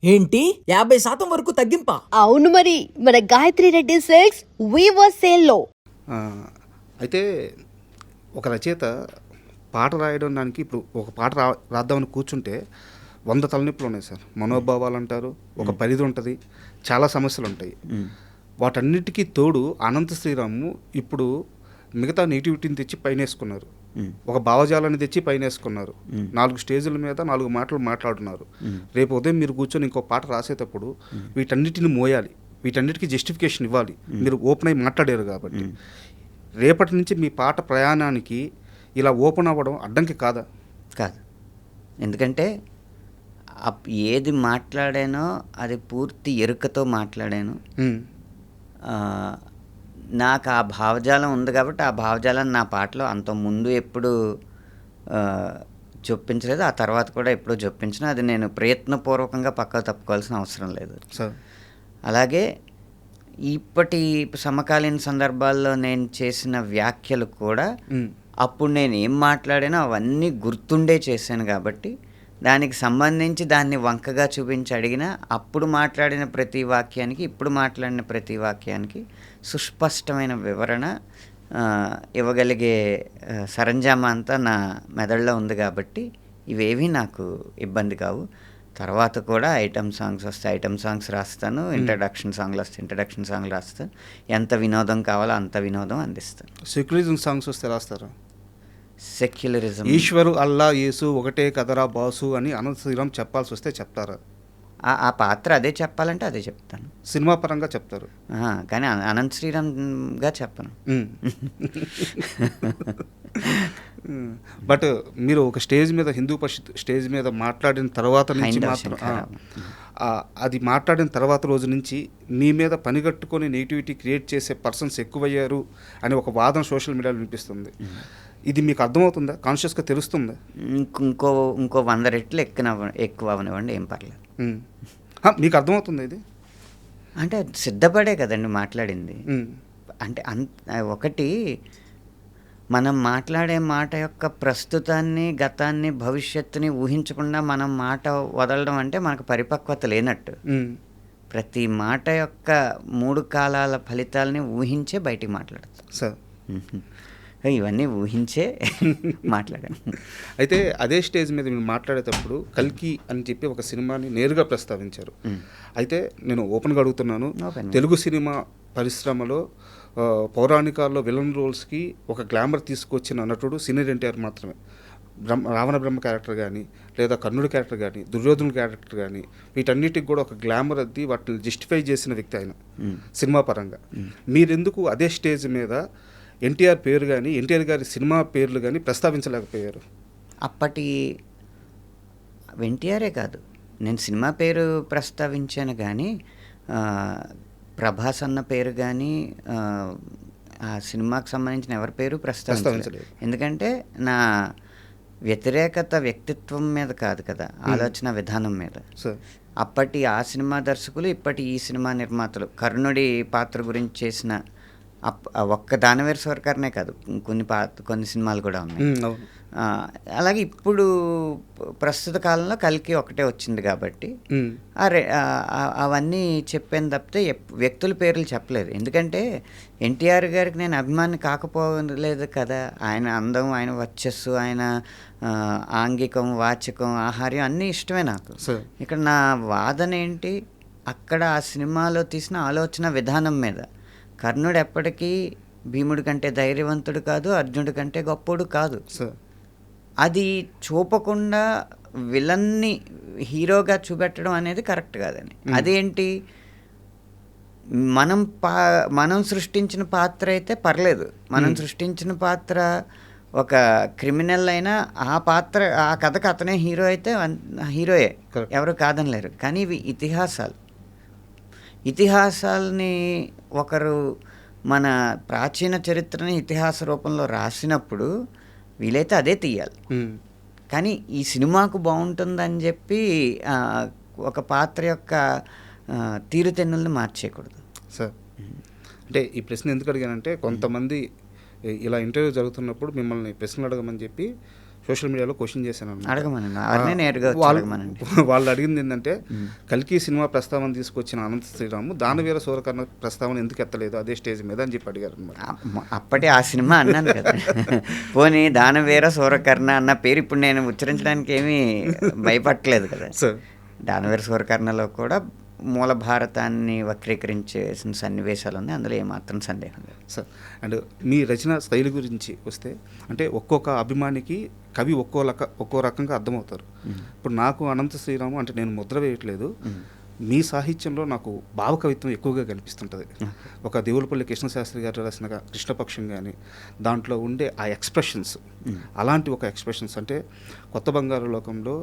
ఏంటి 50% వరకు తగ్గింపా? అవును మరి, మన గాయత్రి రెడ్డి సిల్క్స్ వీవర్ సేల్లో. ఆ, అయితే ఒక రచయిత పాట రాయడం దానికి ఇప్పుడు ఒక పాట రాద్దామని కూర్చుంటే 100 తలనొప్పులు ఉన్నాయి సార్. మనోభావాలు అంటారు, ఒక పరిధి ఉంటుంది, చాలా సమస్యలు ఉంటాయి. వాటన్నిటికీ తోడు అనంత శ్రీరాము ఇప్పుడు మిగతా నెగిటివిటీని తెచ్చి పైన వేసుకున్నారు, ఒక భావజాలాన్ని తెచ్చి పైన వేసుకున్నారు. 4 స్టేజీల మీద 4 మాటలు మాట్లాడుతున్నారు. రేపు ఉదయం మీరు కూర్చొని ఇంకో పాట రాసేటప్పుడు వీటన్నిటిని మోయాలి, వీటన్నిటికీ జస్టిఫికేషన్ ఇవ్వాలి. మీరు ఓపెన్ అయి మాట్లాడారు కాబట్టి రేపటి నుంచి మీ పాట ప్రయాణానికి ఇలా ఓపెన్ అవ్వడం అడ్డంకి కాదా? కాదు, ఎందుకంటే ఏది మాట్లాడానో అది పూర్తి ఎరుకతో మాట్లాడాను. నాకు ఆ భావజాలం ఉంది కాబట్టి ఆ భావజాలాన్ని నా పాటలో అంత ముందు ఎప్పుడు చొప్పించలేదు, ఆ తర్వాత కూడా ఎప్పుడూ చొప్పించిన. అది నేను ప్రయత్నపూర్వకంగా పక్కకు తప్పుకోవాల్సిన అవసరం లేదు. అలాగే ఇప్పటి సమకాలీన సందర్భాల్లో నేను చేసిన వ్యాఖ్యలు కూడా అప్పుడు నేను ఏం మాట్లాడానో అవన్నీ గుర్తుండే చేశాను కాబట్టి దానికి సంబంధించి దాన్ని వంకగా చూపించి అడిగిన అప్పుడు మాట్లాడిన ప్రతి వాక్యానికి ఇప్పుడు మాట్లాడిన ప్రతి వాక్యానికి సుస్పష్టమైన వివరణ ఇవ్వగలిగే సరంజామా అంతా నా మెదడులో ఉంది కాబట్టి ఇవేవి నాకు ఇబ్బంది కావు. తర్వాత కూడా ఐటమ్ సాంగ్స్ వస్తే ఐటమ్ సాంగ్స్ రాస్తాను, ఇంట్రడక్షన్ సాంగ్లు వస్తే ఇంట్రడక్షన్ సాంగ్లు రాస్తాను. ఎంత వినోదం కావాలో అంత వినోదం అందిస్తాను. సెక్యులరిజం సాంగ్స్ వస్తే రాస్తారా? సెక్యులరిజం, ఈశ్వరు అల్లా యేసు ఒకటే కదరా బాసు అని అనంత శ్రీరామ్ చెప్పాల్సి వస్తే చెప్తారా? ఆ పాత్ర అదే చెప్పాలంటే అదే చెప్తాను. సినిమా పరంగా చెప్తారు కానీ అనంత శ్రీరామ్గా చెప్పను. బట్ మీరు ఒక స్టేజ్ మీద హిందూ పరిషత్ స్టేజ్ మీద మాట్లాడిన తర్వాత నుంచి మాత్రం అది మాట్లాడిన తర్వాత రోజు నుంచి మీ మీద పనిగట్టుకొని నెగిటివిటీ క్రియేట్ చేసే పర్సన్స్ ఎక్కువయ్యారు అని ఒక వాదన సోషల్ మీడియాలో వినిపిస్తుంది. ఇది మీకు అర్థమవుతుందా? కాన్షియస్గా తెలుస్తుందా? ఇంకో 100 రెట్లు ఎక్కువ అవనివ్వండి, ఏం పర్లేదు. మీకు అర్థమవుతుంది ఇది? అంటే సిద్ధపడే కదండి మాట్లాడింది. అంటే ఒకటి మనం మాట్లాడే మాట యొక్క ప్రస్తుతాన్ని, గతాన్ని, భవిష్యత్తుని ఊహించకుండా మనం మాట వదలడం అంటే మనకు పరిపక్వత లేనట్టు. ప్రతి మాట యొక్క 3 కాలాల ఫలితాలని ఊహించే బయటికి మాట్లాడతాం సార్. ఇవన్నీ ఊహించే మాట్లాడాను. అయితే అదే స్టేజ్ మీద మీరు మాట్లాడేటప్పుడు కల్కి అని చెప్పి ఒక సినిమాని నేరుగా ప్రస్తావించారు. అయితే నేను ఓపెన్గా అడుగుతున్నాను, తెలుగు సినిమా పరిశ్రమలో పౌరాణికాల్లో విలన్ రోల్స్కి ఒక గ్లామర్ తీసుకొచ్చిన నటుడు సీనియర్ ఎన్టీఆర్ మాత్రమే. రావణ బ్రహ్మ క్యారెక్టర్ కానీ, లేదా కర్ణుడి క్యారెక్టర్ కానీ, దుర్యోధనుడి క్యారెక్టర్ కానీ, వీటన్నిటికి కూడా ఒక గ్లామర్ అద్ది వాటిని జస్టిఫై చేసిన వ్యక్తి ఆయన సినిమా పరంగా. మీరెందుకు అదే స్టేజ్ మీద ఎన్టీఆర్ పేరు కానీ, ఎన్టీఆర్ గారి సినిమా పేర్లు కానీ ప్రస్తావించలేకపోయారు? అప్పటి ఎన్టీఆరే కాదు, నేను సినిమా పేరు ప్రస్తావించాను కానీ ప్రభాస్ అన్న పేరు కానీ ఆ సినిమాకి సంబంధించిన ఎవరి పేరు ప్రస్తావించలేదు. ఎందుకంటే నా వ్యతిరేకత వ్యక్తిత్వం మీద కాదు కదా, ఆలోచన విధానం మీద. అప్పటి ఆ సినిమా దర్శకులు, ఇప్పటి ఈ సినిమా నిర్మాతలు కర్ణుడి పాత్ర గురించి చేసిన ఒక్క దానవేరు స్వర్కర్నే కాదు, కొన్ని సినిమాలు కూడా ఉన్నాయి. అలాగే ఇప్పుడు ప్రస్తుత కాలంలో కల్కి ఒకటే వచ్చింది కాబట్టి అవన్నీ చెప్పాను తప్పితే వ్యక్తుల పేర్లు చెప్పలేదు. ఎందుకంటే ఎన్టీఆర్ గారికి నేను అభిమాని కాకపోలేదు కదా. ఆయన అందం, ఆయన వర్చస్సు, ఆయన ఆంగికం, వాచకం, ఆహార్యం అన్నీ ఇష్టమే నాకు. ఇక్కడ నా వాదన ఏంటి, అక్కడ ఆ సినిమాలో తీసిన ఆలోచన విధానం మీద. కర్ణుడు ఎప్పటికీ భీముడి కంటే ధైర్యవంతుడు కాదు, అర్జునుడి కంటే గొప్పోడు కాదు. అది చూపకుండా విలన్ని హీరోగా చూపెట్టడం అనేది కరెక్ట్ కాదని. అదేంటి, మనం సృష్టించిన పాత్ర అయితే పర్లేదు, మనం సృష్టించిన పాత్ర ఒక క్రిమినల్ అయినా ఆ పాత్ర, ఆ కథకు అతనే హీరో అయితే హీరోయే, ఎవరు కాదనలేరు. కానీ ఇవి ఇతిహాసాలని ఒకరు మన ప్రాచీన చరిత్రని ఇతిహాస రూపంలో రాసినప్పుడు వీలైతే అదే తీయాలి. కానీ ఈ సినిమాకు బాగుంటుందని చెప్పి ఒక పాత్ర యొక్క తీరుతెన్నుల్ని మార్చేయకూడదు సార్. అంటే ఈ ప్రశ్న ఎందుకు అడిగానంటే, కొంతమంది ఇలా ఇంటర్వ్యూ జరుగుతున్నప్పుడు మిమ్మల్ని ప్రశ్నలు అడగమని చెప్పి సోషల్ మీడియాలో క్వశ్చన్ చేశాను అన్నమాట. అడగమనండి, అవన్నీ నేరుగా వచ్చి అడగమనండి. వాళ్ళు అడిగింది ఏంటంటే కల్కి సినిమా ప్రస్తావన తీసుకొచ్చిన అనంత శ్రీరాము దానవీర సూరకర్ణ ప్రస్తావన ఎందుకు ఎత్తలేదు అదే స్టేజ్ మీద అని చెప్పి అడిగారు అనమాట. అప్పటి ఆ సినిమా అన్నాను కదా. పోనీ దానవీర సూరకర్ణ అన్న పేరు ఇప్పుడు నేను ఉచ్చరించడానికి ఏమీ భయపడలేదు కదా. సార్ దానవీర సూరకర్ణలో కూడా మూల భారతాన్ని వక్రీకరించేసిన సన్నివేశాలు ఉన్నాయి, అందులో ఏమాత్రం సందేహం లేదు సార్. అండ్ మీ రచన శైలి గురించి వస్తే అంటే ఒక్కొక్క అభిమానికి కవి ఒక్కో రకంగా అర్థమవుతారు. ఇప్పుడు నాకు అనంత శ్రీరాము అంటే నేను ముద్ర వేయట్లేదు, మీ సాహిత్యంలో నాకు భావకవిత్వం ఎక్కువగా కనిపిస్తుంటుంది. ఒక దేవులపల్లి కృష్ణశాస్త్రి గారు రాసిన కృష్ణపక్షం కానీ దాంట్లో ఉండే ఆ ఎక్స్ప్రెషన్స్, అలాంటి ఒక ఎక్స్ప్రెషన్స్ అంటే కొత్త బంగారు లోకంలో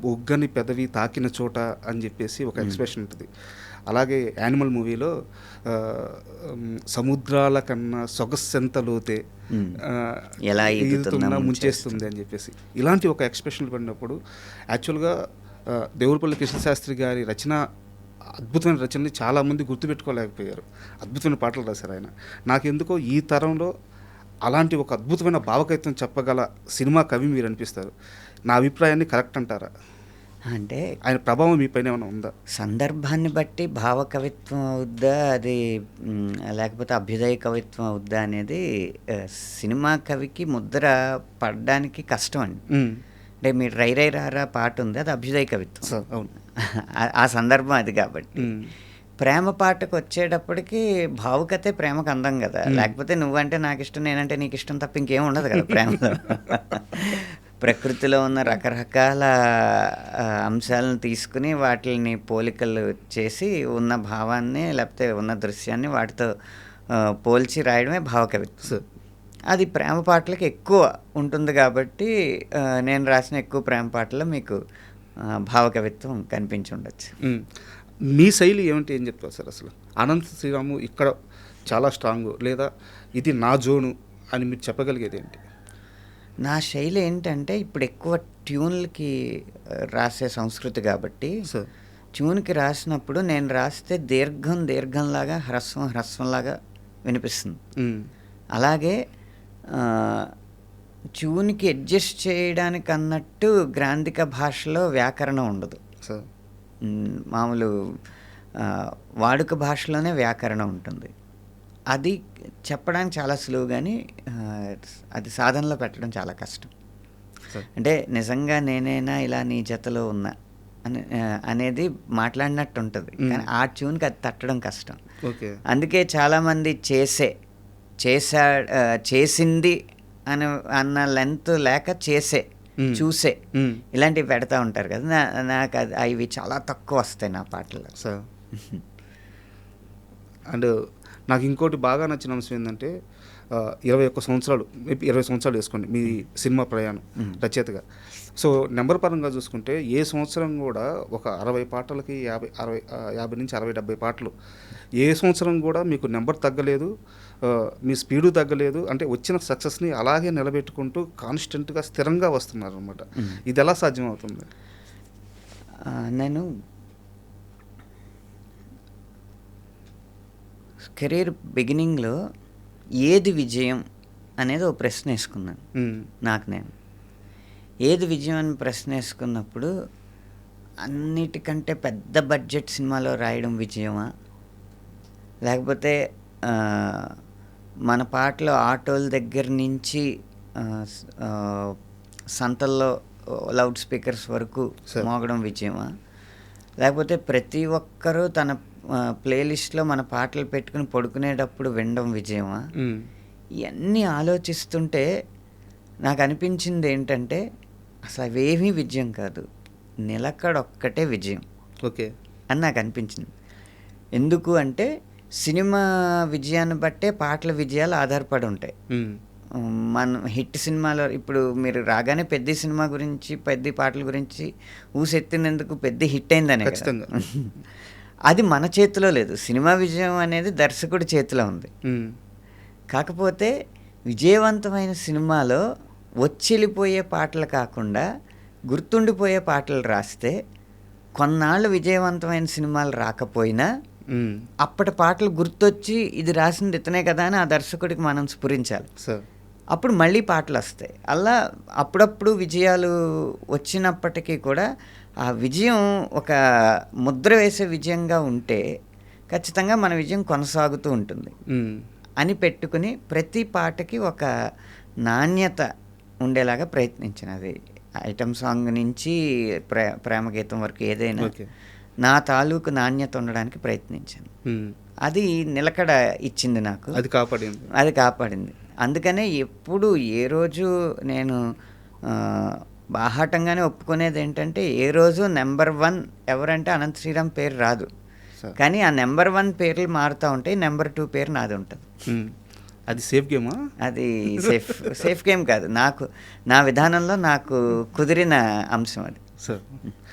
బొగ్గని పెదవి తాకిన చోట అని చెప్పేసి ఒక ఎక్స్ప్రెషన్ ఉంటుంది. అలాగే యానిమల్ మూవీలో సముద్రాల కన్నా సొగస్సెంత లోతే ఎలా ఈదుతున్నా ముంచేస్తుంది అని చెప్పేసి ఇలాంటి ఒక ఎక్స్ప్రెషన్లు పడినప్పుడు యాక్చువల్గా దేవులపల్లి కృష్ణశాస్త్రి గారి రచన అద్భుతమైన రచనని చాలామంది గుర్తుపెట్టుకోలేకపోయారు. అద్భుతమైన పాటలు రాశారు ఆయన. నాకెందుకో ఈ తరంలో అలాంటి ఒక అద్భుతమైన భావకవిత్వం చెప్పగల సినిమా కవి మీరు అనిపిస్తారు. నా అభిప్రాయాన్ని కరెక్ట్ అంటారా? అంటే ఆయన ప్రభావం మీ పైన ఏమైనా ఉందా? సందర్భాన్ని బట్టి భావకవిత్వం అవుద్దా అది లేకపోతే అభ్యుదయ కవిత్వం అవుద్దా అనేది సినిమా కవికి ముద్ర పడడానికి కష్టం అండి. అంటే మీరు రై రై రారా పాట ఉంది, అది అభ్యుదయ కవిత్వం. అవును, ఆ సందర్భం అది. కాబట్టి ప్రేమ పాటకు వచ్చేటప్పటికి భావుకతే ప్రేమకు అందం కదా. లేకపోతే నువ్వంటే నాకు ఇష్టం, నేనంటే నీకు ఇష్టం తప్ప ఇంకేం ఉండదు కదా ప్రేమలో. ప్రకృతిలో ఉన్న రకరకాల అంశాలను తీసుకుని వాటిని పోలికలు చేసి ఉన్న భావాన్ని లేకపోతే ఉన్న దృశ్యాన్ని వాటితో పోల్చి రాయడమే భావకవిత్వం. అది ప్రేమ పాటలకి ఎక్కువ ఉంటుంది కాబట్టి నేను రాసిన ఎక్కువ ప్రేమ పాటల్లో మీకు భావకవిత్వం కనిపించి ఉండొచ్చు. మీ శైలి ఏమంటే ఏం చెప్తారు సార్? అసలు అనంత శ్రీరాము ఇక్కడ చాలా స్ట్రాంగ్ లేదా ఇది నా జోను అని మీరు చెప్పగలిగేది ఏంటి? నా శైలి ఏంటంటే ఇప్పుడు ఎక్కువ ట్యూన్లకి రాసే సంస్కృతి కాబట్టి ట్యూన్కి రాసినప్పుడు నేను రాస్తే దీర్ఘంలాగా హ్రస్వంలాగా వినిపిస్తుంది. అలాగే ట్యూన్కి అడ్జస్ట్ చేయడానికి అన్నట్టు గ్రాంధిక భాషలో వ్యాకరణం ఉండదు. మామూలు వాడుక భాషలోనే వ్యాకరణం ఉంటుంది. అది చెప్పడానికి చాలా సులువు, కానీ అది సాధనలో పెట్టడం చాలా కష్టం. అంటే నిజంగా నేనైనా ఇలా నీ జతలో ఉన్నా అనేది మాట్లాడినట్టు ఉంటుంది, కానీ ఆ ట్యూన్కి అది తట్టడం కష్టం. అందుకే చాలామంది చేసింది అన్న లెంత్ లేక చూసే ఇలాంటివి పెడతా ఉంటారు కదా. నాకు అవి చాలా తక్కువ వస్తాయి నా పాటలు. అండ్ నాకు ఇంకోటి బాగా నచ్చిన అంశం ఏంటంటే 21 సంవత్సరాలు 20 సంవత్సరాలు వేసుకోండి మీ సినిమా ప్రయాణం రచయితగా. సో నెంబర్ పరంగా చూసుకుంటే ఏ సంవత్సరం కూడా ఒక 60 పాటలకి 50 నుంచి 60 70 పాటలు ఏ సంవత్సరం కూడా మీకు నెంబర్ తగ్గలేదు, మీ స్పీడు తగ్గలేదు. అంటే వచ్చిన సక్సెస్ని అలాగే నిలబెట్టుకుంటూ కాన్స్టెంట్గా స్థిరంగా వస్తున్నారు అనమాట. ఇది ఎలా సాధ్యం అవుతుంది? నేను కెరీర్ బిగినింగ్లో ఏది విజయం అనేది ఒక ప్రశ్న వేసుకున్నాను నాకు నేను. ఏది విజయం అని ప్రశ్న వేసుకున్నప్పుడు అన్నిటికంటే పెద్ద బడ్జెట్ సినిమాలో రాయడం విజయమా, లేకపోతే మన పాటలో ఆటోల దగ్గర నుంచి సంతల్లో లౌడ్ స్పీకర్స్ వరకు మోగడం విజయమా, లేకపోతే ప్రతి ఒక్కరూ తన ప్లేలిస్ట్లో మన పాటలు పెట్టుకుని పడుకునేటప్పుడు వినడం విజయమా? ఇవన్నీ ఆలోచిస్తుంటే నాకు అనిపించింది ఏంటంటే అసలు అవేమీ విజయం కాదు, నిలకడొక్కటే విజయం అని నాకు అనిపించింది. ఎందుకు అంటే సినిమా విజయాన్ని బట్టే పాటల విజయాలు ఆధారపడి ఉంటాయి. మన హిట్ సినిమాలో ఇప్పుడు మీరు రాగానే పెద్ద సినిమా గురించి పెద్ద పాటల గురించి ఊసెత్తినందుకు పెద్ద హిట్ అయిందనే. అది మన చేతిలో లేదు. సినిమా విజయం అనేది దర్శకుడి చేతిలో ఉంది. కాకపోతే విజయవంతమైన సినిమాలో వెళ్ళిపోయే పాటలు కాకుండా గుర్తుండిపోయే పాటలు రాస్తే కొన్నాళ్ళు విజయవంతమైన సినిమాలు రాకపోయినా అప్పటి పాటలు గుర్తొచ్చి ఇది రాసింది ఇతనే కదా అని ఆ దర్శకుడికి మనం స్ఫురించాలి. అప్పుడు మళ్ళీ పాటలు వస్తాయి. అలా అప్పుడప్పుడు విజయాలు వచ్చినప్పటికీ కూడా ఆ విజయం ఒక ముద్ర వేసే విజయంగా ఉంటే ఖచ్చితంగా మన విజయం కొనసాగుతూ ఉంటుంది అని పెట్టుకుని ప్రతి పాటకి ఒక నాణ్యత ఉండేలాగా ప్రయత్నించినది. ఐటమ్ సాంగ్ నుంచి ప్రేమ గీతం వరకు ఏదైనా ఓకే. నా తాలూకు నాణ్యత ఉండడానికి ప్రయత్నించాను. అది నిలకడ ఇచ్చింది నాకు, అది కాపాడింది. అందుకనే ఎప్పుడు ఏ రోజు నేను బాహాటంగానే ఒప్పుకునేది ఏంటంటే, ఏ రోజు నెంబర్ 1 ఎవరంటే అనంత శ్రీరామ్ పేరు రాదు. కానీ ఆ నెంబర్ 1 పేర్లు మారుతూ ఉంటాయి, నెంబర్ 2 పేరు నాది ఉంటుంది. అది సేఫ్ గేమా? అది సేఫ్ గేమ్ కాదు, నాకు నా విధానంలో నాకు కుదిరిన అంశం అది. సార్